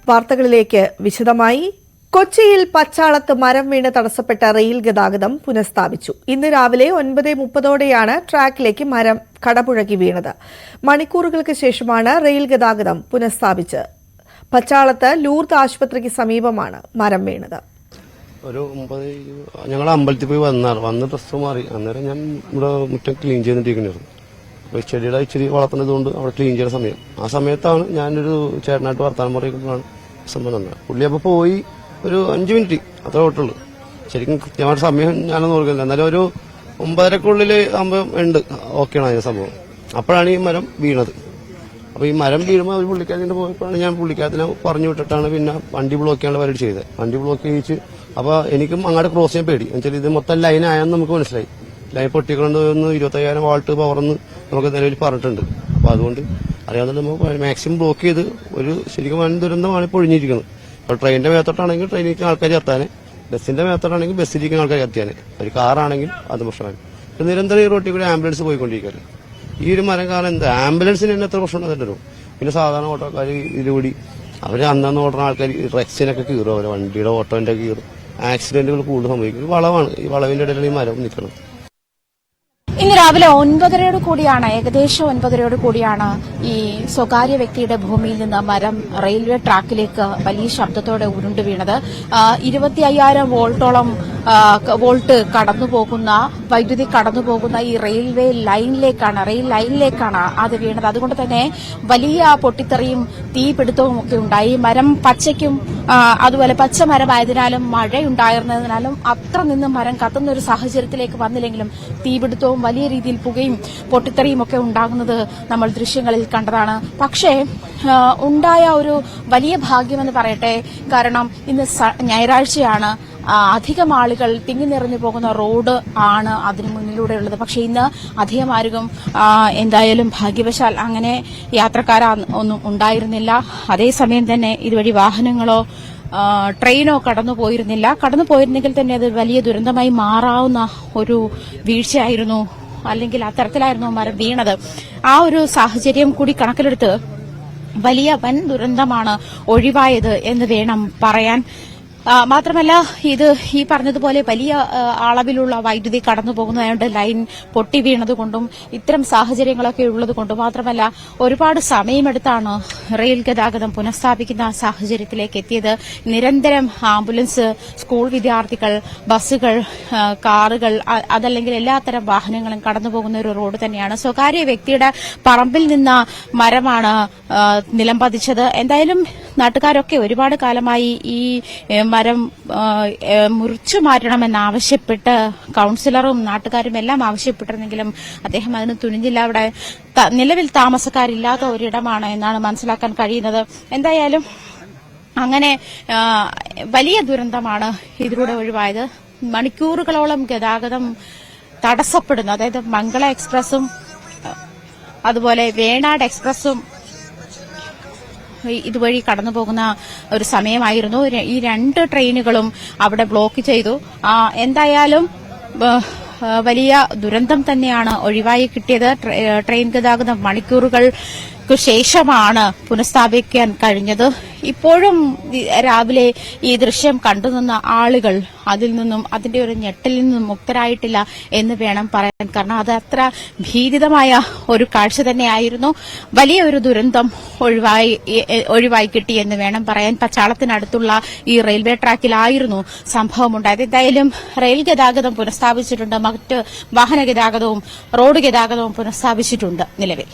വാർത്തകളിലേക്ക് വിശദമായി. കൊച്ചിയിൽ പച്ചാളത്ത് മരം വീണ് തടസ്സപ്പെട്ട റെയിൽ ഗതാഗതം പുനഃസ്ഥാപിച്ചു. ഇന്ന് രാവിലെ 9:30ഓടെയാണ് ട്രാക്കിലേക്ക് മരം കടപുഴകി വീണത്. മണിക്കൂറുകൾക്ക് ശേഷമാണ് റെയിൽ ഗതാഗതം പുനഃസ്ഥാപിച്ചത്. പച്ചാളത്ത് ലൂർദ് ആശുപത്രിക്ക് സമീപമാണ് മരം വീണത്. ഒരു 9 ഞങ്ങൾ അമ്പലത്തിൽ പോയി വന്ന് ഡ്രസ് മാറി. അന്നേരം ഞാൻ ഇവിടെ മുറ്റം ക്ലീൻ ചെയ്തിട്ടിരിക്കുന്നു. അപ്പോൾ ചെടിയുടെ ഇച്ചിരി വളർത്തുന്നതുകൊണ്ട് അവിടെ ക്ലീൻ ചെയ്യുന്ന സമയം. ആ സമയത്താണ് ഞാനൊരു ചേട്ടനായിട്ട് വർത്താനം പറയുമ്പോഴാണ് സംഭവം തന്നത്. പുള്ളി അപ്പോൾ പോയി ഒരു 5 മിനിറ്റ് അത്ര ഓട്ടുള്ളൂ. ശരിക്കും കൃത്യമായിട്ട് സമയം ഞാനൊന്നും ഓർക്കുന്നില്ല. എന്നാലും ഒരു 9:30-ക്കുള്ളിൽ സംഭവം ഉണ്ട്. ഓക്കെയാണ് അതിന്റെ സംഭവം. അപ്പോഴാണ് ഈ മരം വീണത്. അപ്പോൾ ഈ മരം വീഴുമ്പോൾ ഒരു പുള്ളിക്കാരൻ്റെ പോയപ്പോഴാണ് ഞാൻ പുള്ളിക്കാരത്തിനെ പറഞ്ഞു വിട്ടിട്ടാണ് പിന്നെ വണ്ടി ബ്ലോക്ക് ചെയ്യാനുള്ള പരിപാടി ചെയ്തത്. വണ്ടി ബ്ലോക്ക് ചെയ്യിച്ച് അപ്പോൾ എനിക്കും അങ്ങോട്ട് ക്രോസ് ചെയ്യാൻ പേടി. എന്നുവെച്ചാൽ ഇത് മൊത്തം ലൈനായെന്ന് നമുക്ക് മനസ്സിലായി. ലൈൻ പൊട്ടിക്കൊണ്ട് 25,000 വാൾട്ട് പവറെന്ന് നമുക്ക് നിലവിൽ പറഞ്ഞിട്ടുണ്ട്. അപ്പോൾ അതുകൊണ്ട് അറിയാവുന്ന നമുക്ക് മാക്സിമം ബ്ലോക്ക് ചെയ്ത് ഒരു ശരിക്കും വൻ ദുരന്തമാണ് ഇപ്പോൾ ഒഴിഞ്ഞിരിക്കുന്നത്. അപ്പോൾ ട്രെയിനിന്റെ മേത്തോട്ടാണെങ്കിൽ ട്രെയിനിരിക്കുന്ന ആൾക്കാർ എത്താൻ, ബസ്സിന്റെ മേത്തോട്ടാണെങ്കിൽ ബസ്സിലിരിക്കുന്ന ആൾക്കാർ എത്തിയാൻ, ഒരു കാറാണെങ്കിൽ അത് പ്രശ്നമാണ്. ഇപ്പം നിരന്തരം ഈ റോട്ടിൽ കൂടി ആംബുലൻസ് പോയിക്കൊണ്ടിരിക്കുകയാണ്. ഈ ഒരു മരം കാരണം എന്താ ആംബുലൻസിന് തന്നെ എത്ര പ്രശ്നം വന്നിട്ടുണ്ടോ. പിന്നെ സാധാരണ ഓട്ടോക്കാർ ഇതിലൂടി അവർ അന്നന്ന് ഓടുന്ന ആൾക്കാർ റെക്സിനൊക്കെ കീറും, അവരെ വണ്ടിയുടെ ഓട്ടോന്റെ കീറും. ആക്സിഡന്റുകൾ കൂടുതൽ സംഭവിക്കും. വളവാണ്, ഈ വളവിന്റെ ഇടയിൽ ഈ മരം നിൽക്കണം. ഇന്ന് രാവിലെ 9:30 കൂടിയാണ്, ഏകദേശം 9:30 കൂടിയാണ് ഈ സ്വകാര്യ വ്യക്തിയുടെ ഭൂമിയിൽ നിന്ന് മരം റെയിൽവേ ട്രാക്കിലേക്ക് വലിയ ശബ്ദത്തോടെ ഉരുണ്ടു വീണത്. 25,000 വോൾട്ട് കടന്നുപോകുന്ന വൈദ്യുതി കടന്നുപോകുന്ന ഈ റെയിൽ ലൈനിലേക്കാണ് അത് വീണത്. അതുകൊണ്ട് തന്നെ വലിയ പൊട്ടിത്തെറിയും തീപിടുത്തവും ഒക്കെ ഉണ്ടായി. മരം പച്ചയ്ക്കും അതുപോലെ പച്ചമരമായതിനാലും മഴയുണ്ടായിരുന്നതിനാലും അത്ര നിന്ന് മരം കത്തുന്ന ഒരു സാഹചര്യത്തിലേക്ക് വന്നില്ലെങ്കിലും തീപിടുത്തവും വലിയ രീതിയിൽ പുകയും പൊട്ടിത്തെറിയും ഒക്കെ ഉണ്ടാകുന്നത് നമ്മൾ ദൃശ്യങ്ങളിൽ കണ്ടതാണ്. പക്ഷേ ഉണ്ടായ ഒരു വലിയ ഭാഗ്യമെന്ന് പറയട്ടെ, കാരണം ഇന്ന് ഞായറാഴ്ചയാണ്. അധികം ആളുകൾ തിങ്ങി നിറഞ്ഞു പോകുന്ന റോഡ് ആണ് അതിന് മുന്നിലൂടെയുള്ളത്. പക്ഷെ ഇന്ന് അധികം ആരും എന്തായാലും ഭാഗ്യവശാൽ അങ്ങനെ യാത്രക്കാരൊന്നും ഉണ്ടായിരുന്നില്ല. അതേസമയം തന്നെ ഇതുവഴി വാഹനങ്ങളോ ട്രെയിനോ കടന്നുപോയിരുന്നെങ്കിൽ തന്നെ അത് വലിയ ദുരന്തമായി മാറാവുന്ന ഒരു വീഴ്ചയായിരുന്നു, അല്ലെങ്കിൽ അത്തരത്തിലായിരുന്നു മരം വീണത്. ആ ഒരു സാഹചര്യം കൂടി കണക്കിലെടുത്ത് വലിയ വൻ ദുരന്തമാണ് ഒഴിവായത് എന്ന് വേണം പറയാൻ. മാത്രമല്ല ഇത് ഈ പറഞ്ഞതുപോലെ വലിയ അളവിലുള്ള വൈദ്യുതി കടന്നു പോകുന്നതുകൊണ്ട് ലൈൻ പൊട്ടി വീണതുകൊണ്ടും ഇത്തരം സാഹചര്യങ്ങളൊക്കെ ഉള്ളതുകൊണ്ടും മാത്രമല്ല ഒരുപാട് സമയമെടുത്താണ് റെയിൽ ഗതാഗതം പുനഃസ്ഥാപിക്കുന്ന സാഹചര്യത്തിലേക്ക് എത്തിയത്. നിരന്തരം ആംബുലൻസ്, സ്കൂൾ വിദ്യാർത്ഥികൾ, ബസ്സുകൾ, കാറുകൾ, അതല്ലെങ്കിൽ എല്ലാത്തരം വാഹനങ്ങളും കടന്നുപോകുന്ന ഒരു റോഡ് തന്നെയാണ്. സ്വകാര്യ വ്യക്തിയുടെ പറമ്പിൽ നിന്ന മരമാണ് നിലംപതിച്ചത്. എന്തായാലും നാട്ടുകാരൊക്കെ ഒരുപാട് കാലമായി ഈ മരം മുറിച്ചു മാറ്റണമെന്നാവശ്യപ്പെട്ട് കൌൺസിലറും നാട്ടുകാരും എല്ലാം ആവശ്യപ്പെട്ടിരുന്നെങ്കിലും അദ്ദേഹം അതിന് തുനിഞ്ഞില്ല. അവിടെ നിലവിൽ താമസക്കാരില്ലാത്ത ഒരിടമാണ് എന്നാണ് മനസ്സിലാക്കാൻ കഴിയുന്നത്. എന്തായാലും അങ്ങനെ വലിയ ദുരന്തമാണ് ഇതിലൂടെ ഒഴിവായത്. മണിക്കൂറുകളോളം ഗതാഗതം തടസ്സപ്പെടുന്നു. അതായത് മംഗള എക്സ്പ്രസും അതുപോലെ വേണാട് എക്സ്പ്രസും ഇതുവഴി കടന്നുപോകുന്ന ഒരു സമയമായിരുന്നു. ഈ 2 ട്രെയിനുകളും അവിടെ ബ്ലോക്ക് ചെയ്തു. എന്തായാലും വലിയ ദുരന്തം തന്നെയാണ് ഒഴിവായി കിട്ടിയത്. ട്രെയിൻ ഗതാഗതം മണിക്കൂറുകൾക്ക് ശേഷമാണ് പുനഃസ്ഥാപിക്കാൻ കഴിഞ്ഞത്. ഇപ്പോഴും രാവിലെ ഈ ദൃശ്യം കണ്ടുനിന്ന ആളുകൾ അതിൽ നിന്നും അതിന്റെ ഒരു ഞെട്ടലിൽ നിന്നും മുക്തരായിട്ടില്ല എന്ന് വേണം പറയാൻ. കാരണം അത് അത്ര ഭീതിതമായ ഒരു കാഴ്ച തന്നെയായിരുന്നു. വലിയൊരു ദുരന്തം ഒഴിവായി കിട്ടി എന്ന് വേണം പറയാൻ. പച്ചാളത്തിനടുത്തുള്ള ഈ റെയിൽവേ ട്രാക്കിലായിരുന്നു സംഭവമുണ്ടായത്. എന്തായാലും റെയിൽ ഗതാഗതം പുനഃസ്ഥാപിച്ചിട്ടുണ്ട്. മറ്റ് വാഹന ഗതാഗതവും റോഡ് ഗതാഗതവും പുനഃസ്ഥാപിച്ചിട്ടുണ്ട് നിലവിൽ.